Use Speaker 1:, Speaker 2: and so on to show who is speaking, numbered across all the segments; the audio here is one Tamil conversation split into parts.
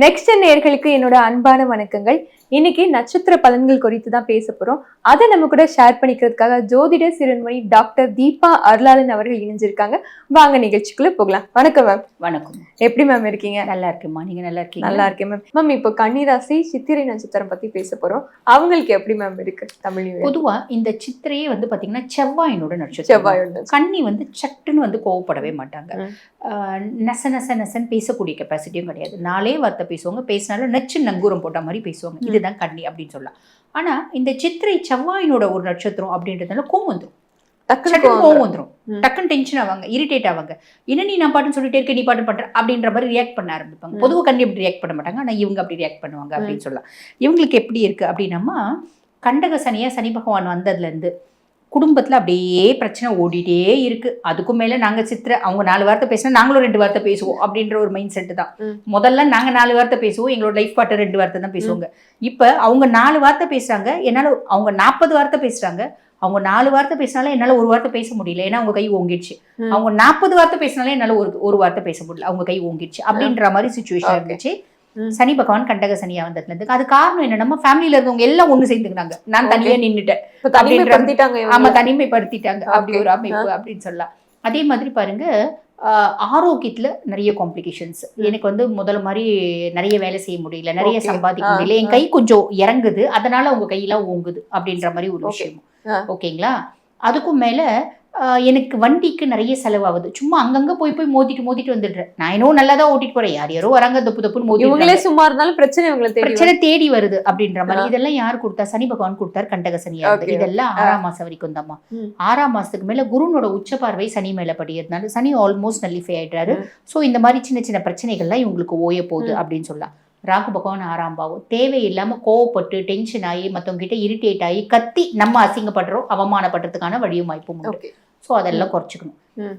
Speaker 1: நெக்ஸ்ட் நேயர்களுக்கு என்னோட அன்பான வணக்கங்கள். இன்னைக்கு நட்சத்திர பலன்கள் குறித்து தான் பேச போறோம். அதை நம்ம கூட ஷேர் பண்ணிக்கிறதுக்காக ஜோதிட சிறுவன்மணி டாக்டர் தீபா அருளாளன் அவர்கள் இணைஞ்சிருக்காங்க. வாங்க நிகழ்ச்சிக்குள்ள போகலாம். வணக்கம் மேம்.
Speaker 2: வணக்கம்.
Speaker 1: எப்படி மேம் இருக்கீங்க?
Speaker 2: நல்லா இருக்கேம்மா, நீங்க நல்லா இருக்கீங்க?
Speaker 1: நல்லா இருக்கேன் மேம். மேம், இப்போ கன்னிராசி சித்திரை நட்சத்திரம் பத்தி பேச போறோம். அவங்களுக்கு எப்படி மேம் இருக்கு தமிழ்?
Speaker 2: பொதுவா இந்த சித்திரையே வந்து பாத்தீங்கன்னா செவ்வாயினோட நட்சத்திரம்.
Speaker 1: செவ்வாயோட
Speaker 2: கன்னி வந்து சட்டுன்னு வந்து கோவப்படவே மாட்டாங்க. நெச நெச நெசன்னு பேசக்கூடிய கெப்பாசிட்டியும் கிடையாது. நாளே வார்த்தை பேசுவாங்க, பேசினாலும் நச்சு நங்கூரம் போட்ட மாதிரி பேசுவாங்க. இதுதான் கன்னி அப்படின்னு சொல்லலாம். ஆனா இந்த சித்திரை செவ்வாயினோட ஒரு நட்சத்திரம் அப்படின்றதுனால கோவம் வந்துடும், கோவம் வந்துடும், டக்குன்னு டென்ஷன் ஆவாங்க, இரிட்டேட் ஆவாங்க. என்ன நீ நான் பாட்டுன்னு சொல்லிட்டே இருக்க, நீ பாட்டு பண்ற அப்படின்ற மாதிரி ரியாக்ட் பண்ண ஆரம்பிப்பாங்க. பொதுவாக கண்ணி அப்படி ரியாக்ட் பண்ண மாட்டாங்க, ஆனா இவங்க அப்படி ரியாக்ட் பண்ணுவாங்க அப்படின்னு சொல்லலாம். இவங்களுக்கு எப்படி இருக்கு அப்படின்னா, கண்டக சனியா சனி பகவான் வந்ததுல இருந்து குடும்பத்துல அப்படியே பிரச்சனை ஓடிட்டே இருக்கு. அதுக்கும் மேல நாங்க சித்திரை அவங்க 4 வார்த்தை பேசினா நாங்களும் 2 வார்த்தை பேசுவோம் அப்படின்ற ஒரு மைண்ட் செட்டு தான். முதல்ல நாங்க 4 வார்த்தை பேசுவோம், எங்களோட லைஃப் பார்ட்னர் 2 வார்த்தை தான் பேசுவாங்க. இப்ப அவங்க 4 வார்த்தை பேசுறாங்க, என்னால அவங்க 40 வார்த்தை பேசுறாங்க. அவங்க 4 வார்த்தை பேசினாலும் என்னால ஒரு வார்த்தை பேச முடியல, ஏன்னா அவங்க கை ஓங்கிடுச்சு. அவங்க 40 வார்த்தை பேசினாலும் என்னால ஒரு வார்த்தை பேச முடியல, அவங்க கை ஓங்கிடுச்சு அப்படின்ற மாதிரி சிச்சுவேஷன் இருந்துச்சு. சனி பகவான் கண்டக சனியா வந்ததுல இருந்து. அது காரணம் என்ன, நம்ம ஃபேமிலியில இருந்தவங்க எல்லாம் ஒண்ணு சேர்ந்துக்கினாங்க. நான் தனியா நின்னுட்டேன், தனிமைப்படுத்திட்டாங்க அப்படி ஒரு அமைப்பு அப்படின்னு சொல்லலாம். அதே மாதிரி பாருங்க, ஆரோக்கியத்துல நிறைய காம்ப்ளிகேஷன்ஸ். எனக்கு வந்து முதல்ல மாதிரி நிறைய வேலை செய்ய முடியல, நிறைய சம்பாதிக்க முடியல, என் கை கொஞ்சம் இறங்குது, அதனால உங்க கையெல்லாம் ஓங்குது அப்படின்ற மாதிரி ஒரு விஷயம். ஓகேங்களா? அதுக்கும் மேல எனக்கு வண்டிக்கு நிறைய செலவாகுது. சும்மா அங்கங்க போய் மோதிட்டு வந்துடுறேன். நான் இன்னும் நல்லா தான் ஓட்டிட்டு போறேன், யாரோ வராங்க தப்புன்னு மோதி
Speaker 1: சும்மா இருந்தாலும் பிரச்சனை
Speaker 2: தேடி வருது அப்படின்ற மாதிரி. இதெல்லாம் யார் கொடுத்தா? சனி பகவான் கொடுத்தாரு, கண்டக சனியா. இதெல்லாம் 6ஆம் மாசம் வரைக்கும் தான்மா. 6ஆம் மாசத்துக்கு மேல குருனோட உச்ச பார்வை சனி மேல படிக்கிறதுனால சனி ஆல்மோஸ்ட் நல்லிஃபை ஆயிடுறாரு. சோ இந்த மாதிரி சின்ன சின்ன பிரச்சனைகள்லாம் இவங்களுக்கு ஓய போகுது அப்படின்னு சொல்லலாம். ராகு பகவான் 6ஆம் பாவம். தேவையில்லாம கோவப்பட்டு டென்ஷன் ஆகி மற்றவங்க கிட்ட இரிட்டேட் ஆகி கத்தி நம்ம அசிங்கப்படுறோம், அவமானப்படுறதுக்கான வழியும் வாய்ப்பும் உண்டு. ஸோ அதெல்லாம் குறைச்சிக்கணும்.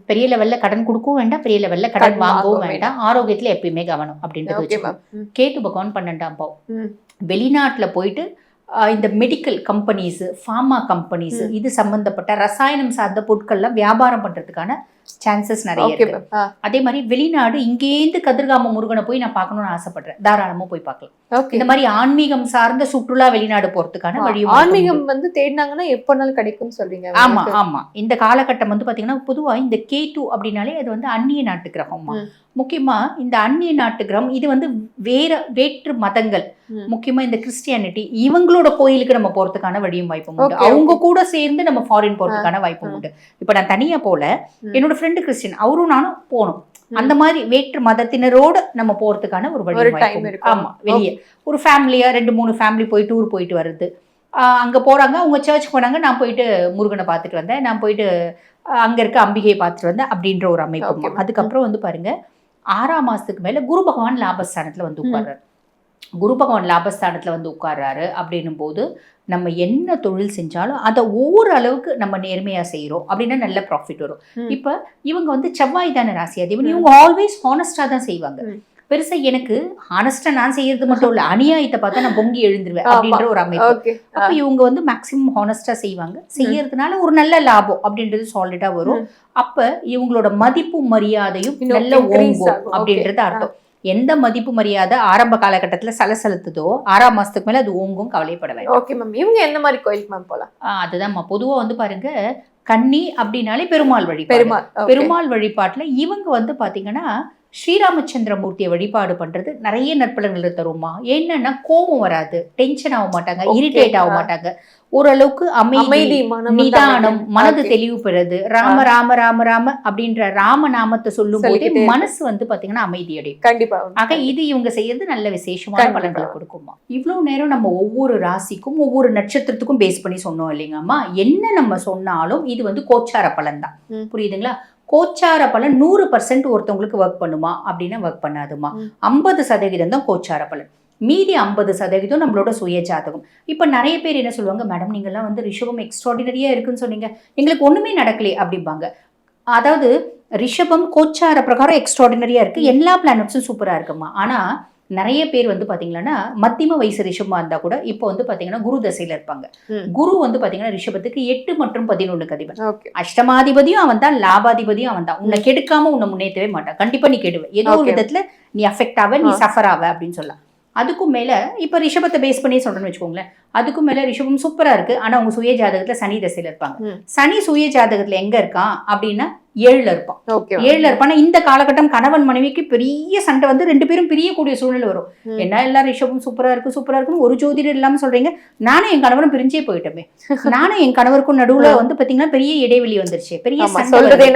Speaker 2: பெரிய லெவல்ல கடன் கொடுக்கவும் வேண்டாம், பெரிய லெவல்ல கடன் வாங்கவும் வேண்டாம். ஆரோக்கியத்துல எப்பயுமே கவனம் அப்படின்றது வச்சுக்கணும். கேது பகவான் 12ஆம் பாவம். வெளிநாட்டுல போயிட்டு இந்த மெடிக்கல் கம்பெனிஸ், ஃபார்மா கம்பெனிஸ், இது சம்பந்தப்பட்ட ரசாயனம் சார்ந்த பொருட்கள்லாம் வியாபாரம் பண்றதுக்கான சான்சஸ் நிறைய இருக்கு. அதே மாதிரி வெளிநாடு, இங்கேருந்து கதிர்காம முருகனை போய் நான் பார்க்கணும்னு ஆசைப்படுறேன், தாராளமா போய் பார்க்கலாம். இந்த மாதிரி ஆன்மீகம் சார்ந்த சுற்றுலா வெளிநாடு போறதுக்கான வழியும்.
Speaker 1: ஆன்மீகம் வந்து தேடினாங்கன்னா எப்பனாலும் கிடைக்கும் சொல்றீங்க.
Speaker 2: ஆமா ஆமா. இந்த காலகட்டம் வந்து பாத்தீங்கன்னா, பொதுவா இந்த கேது அப்படின்னாலே அது வந்து அந்நிய நாட்டு கிரகமா. முக்கியமா இந்த அந்நிய நாட்டு கிரகம் இது வந்து வேற்று மதங்கள், முக்கியமா இந்த கிறிஸ்டியானிட்டி, இவங்களோட கோயிலுக்கு நம்ம போறதுக்கான வழியும் வாய்ப்பும் உண்டு. அவங்க கூட சேர்ந்து நம்ம ஃபாரின் போறதுக்கான வாய்ப்பும் உண்டு. இப்ப நான் தனியா போல, என்னோட ஃப்ரெண்டு கிறிஸ்டியன், அவரும் நானும் போனோம். அந்த மாதிரி வேற்று மதத்தினரோட நம்ம போறதுக்கான ஒரு வழி வாய்ப்பு. ஆமா, வெளியே ஒரு ஃபேமிலியா 2-3 ஃபேமிலி போய் டூர் போயிட்டு வருது. அங்க போறாங்க, அவங்க சர்ச் போனாங்க, நான் போயிட்டு முருகனை பார்த்துட்டு வந்தேன், நான் போயிட்டு அங்க இருக்க அம்பிகையை பார்த்துட்டு வந்தேன் அப்படின்ற ஒரு அமைப்பு. அதுக்கப்புறம் வந்து பாருங்க, 6ஆம் மாசத்துக்கு மேல குரு பகவான் லாபஸ்தானத்துல வந்து உட்கார்றாரு. குரு பகவான் லாபஸ்தானத்துல வந்து உட்கார்றாரு அப்படின்னும் போது நம்ம என்ன தொழில் செஞ்சாலும் அதை ஓரளவுக்கு நம்ம நேர்மையா செய்யறோம் அப்படின்னா நல்ல ப்ராஃபிட் வரும். இப்ப இவங்க வந்து செவ்வாய் தான ராசி அதிபதி, இவங்க ஆல்வேஸ் ஹானஸ்டா தான் செய்வாங்க. பெருசா எனக்கு ஹானஸ்டா நான் செய்யறது மட்டும் இல்ல, அநியாயத்தை பார்த்தா நான் பொங்கி எழுந்துருவேன் அப்படின்ற ஒரு அமைப்பு. அப்ப இவங்க வந்து மேக்சிமம் ஹானஸ்டா செய்வாங்க. செய்யறதுனால ஒரு நல்ல லாபம் அப்படின்றது சாலிடா வரும். அப்ப இவங்களோட மதிப்பு மரியாதையும் நல்ல ஓங்கும் அப்படின்றது அர்த்தம். எந்த மதிப்பு மரியாதை ஆரம்ப காலகட்டத்துல சலசலத்துதோ 6ஆம் மாசத்துக்கு மேல அது ஓங்கும், கவலைப்பட வேண்டாம்.
Speaker 1: Okay ma'am. இவங்க எந்த மாதிரி கோயிலுக்கு மேம் போலாம்?
Speaker 2: அதுதான்மா. பொதுவா வந்து பாருங்க, கன்னி அப்படின்னாலே பெருமாள் வழிபாட்டுல இவங்க வந்து பாத்தீங்கன்னா ஸ்ரீராமச்சந்திர மூர்த்தியை வழிபாடு பண்றது நிறைய நற்பலன்கள் தருமா. என்னன்னா கோபம் வராது, டென்ஷன் ஆக மாட்டாங்க, இரிட்டேட் ஆக மாட்டாங்க, ஓரளவுக்கு அமைதி, நிதானம், மனது தெளிவு பெறுது. ராம ராம ராம ராம அப்படின்ற ராம நாமத்தை சொல்லும் போது மனசு வந்து பாத்தீங்கன்னா அமைதி அடையும்.
Speaker 1: கண்டிப்பா.
Speaker 2: ஆக இது இவங்க செய்யறது நல்ல விசேஷமான பலன்களை கொடுக்குமா. இவ்வளவு நேரம் நம்ம ஒவ்வொரு ராசிக்கும் ஒவ்வொரு நட்சத்திரத்துக்கும் பேஸ் பண்ணி சொன்னோம் இல்லைங்கம்மா. என்ன நம்ம சொன்னாலும் இது வந்து கோச்சார பலன் தான், புரியுதுங்களா? கோச்சார பலன் 100% ஒருத்தவங்களுக்கு ஒர்க் பண்ணுமா அப்படின்னா ஒர்க் பண்ணாதுமா. 50% தான் கோச்சார பலன், மீதி 50% நம்மளோட சுய ஜாதகம். இப்ப நிறைய பேர் என்ன சொல்லுவாங்க, மேடம் நீங்கெல்லாம் வந்து ரிஷபம் எக்ஸ்ட்ராடினரியா இருக்குன்னு சொன்னீங்க, எங்களுக்கு ஒண்ணுமே நடக்கலையே அப்படிம்பாங்க. அதாவது ரிஷபம் கோச்சார பிரகாரம் எக்ஸ்ட்ராடினரியா இருக்கு, எல்லா பிளானட்ஸும் சூப்பரா இருக்குமா. ஆனா நிறைய பேர் வந்து பாத்தீங்கன்னா மத்தியம வயசு ரிஷபமா இருந்தா கூட இப்போ வந்து பாத்தீங்கன்னா குரு தசையில இருப்பாங்க. குரு வந்து பாத்தீங்கன்னா ரிஷபத்துக்கு 8 மற்றும் 11 அதிபன். அஷ்டமாதிபதியும் அவன் தான், லாபாதிபதியும் அவன் தான். உன்னை கெடுக்காம உன்னை முன்னேற்றவே மாட்டான். கண்டிப்பா நீ கெடுவ, ஏதோ ஒரு விதத்துல நீ அஃபெக்ட் ஆவ, நீ சஃபர் ஆவ அப்படின்னு சொல்லலாம். அதுக்கும் மேல இப்ப ரிஷபத்தை பேஸ் பண்ணி சொல்றேன்னு வச்சுக்கோங்களேன். அதுக்கும் மேல ரிஷபம் சூப்பரா இருக்கு, ஆனா உங்க சுய ஜாதகத்துல சனி தசையில இருப்பாங்க. சனி சுய ஜாதகத்துல எங்க இருக்கான் அப்படின்னா 7ல இருப்பான். 7ல இருப்பான். இந்த காலகட்டம் கணவன் மனைவிக்கு பெரிய சண்டை வந்து 2 பேரும் பிரியக்கூடிய சூழ்நிலை வரும். என்ன எல்லாம் ரிஷபம் சூப்பரா இருக்குன்னு ஒரு ஜோதிடர் இல்லாம சொல்றீங்க. நானும் என் கணவரும் பிரிஞ்சே போயிட்டோமே. நானும் என் கணவருக்கும் நடுவுல வந்து பாத்தீங்கன்னா பெரிய இடைவெளி வந்துருச்சு, பெரிய
Speaker 1: சொல்றதே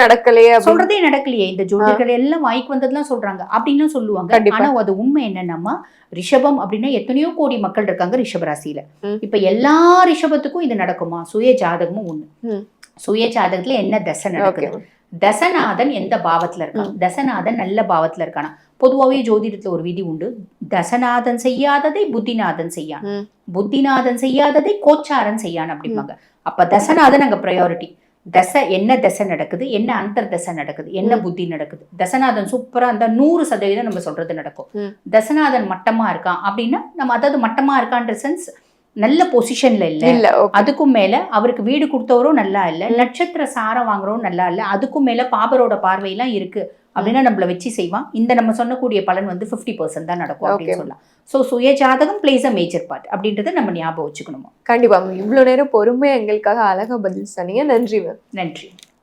Speaker 2: நடக்கலையே. இந்த ஜோதிடர்கள் எல்லாம் வாய்க்கு வந்ததுலாம் சொல்றாங்க அப்படின்னு சொல்லுவாங்க. ஆனா அது உண்மை என்னன்னா, ரிஷபம் அப்படின்னா எத்தனையோ கோடி மக்கள் இருக்காங்க ரிஷபராசியில. இப்ப எல்லா ரிஷபத்துக்கும் இது நடக்குமா? சுய ஜாதகமும் ஒண்ணு. சுய ஜாதகத்துல என்ன தசை நடக்குது, தசநாதன் எந்த பாவத்துல இருக்கான், தசநாதன் நல்ல பாவத்துல இருக்கானா. பொதுவாகவே ஜோதிடத்துல ஒரு விதி உண்டு, தசநாதன் செய்யாததை புத்திநாதன் செய்யான், புத்திநாதன் செய்யாததை கோச்சாரன் செய்யான் அப்படிம்பாங்க. அப்ப தசநாதன் அங்க ப்ரையாரிட்டி. தசை என்ன தசை நடக்குது, என்ன அந்தர் தசை நடக்குது, என்ன புத்தி நடக்குது. தசநாதன் சூப்பரா இருந்தா 100% நம்ம சொல்றது நடக்கும். தசநாதன் மட்டமா இருக்கான் அப்படின்னா நம்ம, அதாவது மட்டமா இருக்கான்ற சென்ஸ் நல்ல பொசிஷன்ல இல்ல, அதுக்கும் மேல அவருக்கு வீடு கொடுத்தவரும் நல்லா இல்ல, நட்சத்திர சாரம் வாங்குறவரும் நல்லா இல்ல, அதுக்கும் மேல பாபரோட பார்வையெல்லாம் இருக்கு அப்படின்னா நம்மள வச்சு செய்வான். இந்த நம்ம சொன்னக்கூடிய பலன் வந்து 50% தான் நடக்கும் அப்படின்னு சொல்லலாம். சோ சுய ஜாதகம் பிளேஸ் அ மேஜர் பார்ட் அப்படின்றத நம்ம ஞாபகம் வச்சுக்கணுமா.
Speaker 1: கண்டிப்பா. இவ்வளவு நேரம் பொறுமையா எங்களுக்காக அழகா பதில் சொன்னீங்க. நன்றி மேம்.
Speaker 2: நன்றி.